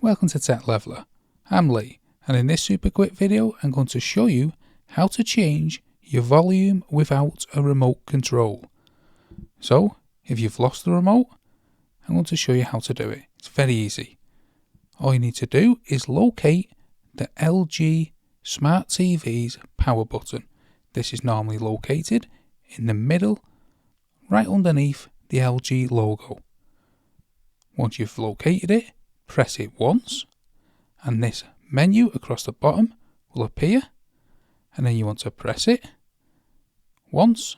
Welcome to Tech Leveler. I'm Lee, and in this super quick video I'm going to show you how to change your volume without a remote control. So, if you've lost the remote, I'm going to show you how to do it. It's very easy. All you need to do is locate the LG Smart TV's power button. This is normally located in the middle, right underneath the LG logo. Once you've located it, press it once, and this menu across the bottom will appear, and then you want to press it once,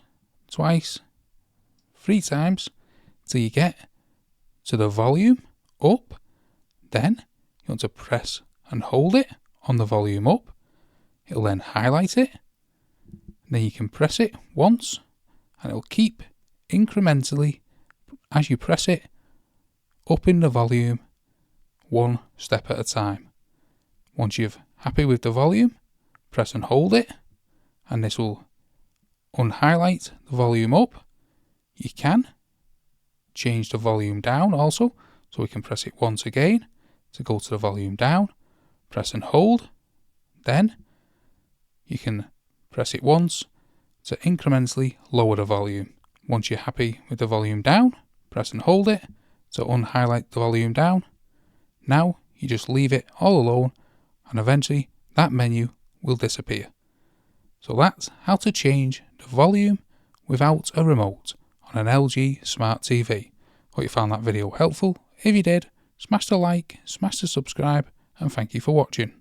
twice, 3 times till you get to the volume up. Then you want to press and hold it on the volume up. It'll then highlight it. Then you can press it once, and it'll keep incrementally, as you press it, up in the volume one step at a time. Once you're happy with the volume, press and hold it, and this will unhighlight the volume up. You can change the volume down also, so we can press it once again to go to the volume down, press and hold. Then you can press it once to incrementally lower the volume. Once you're happy with the volume down, press and hold it to unhighlight the volume down. Now you just leave it all alone, and eventually that menu will disappear. So that's how to change the volume without a remote on an LG Smart TV. Hope you found that video helpful. If you did, smash the like, smash the subscribe, and thank you for watching.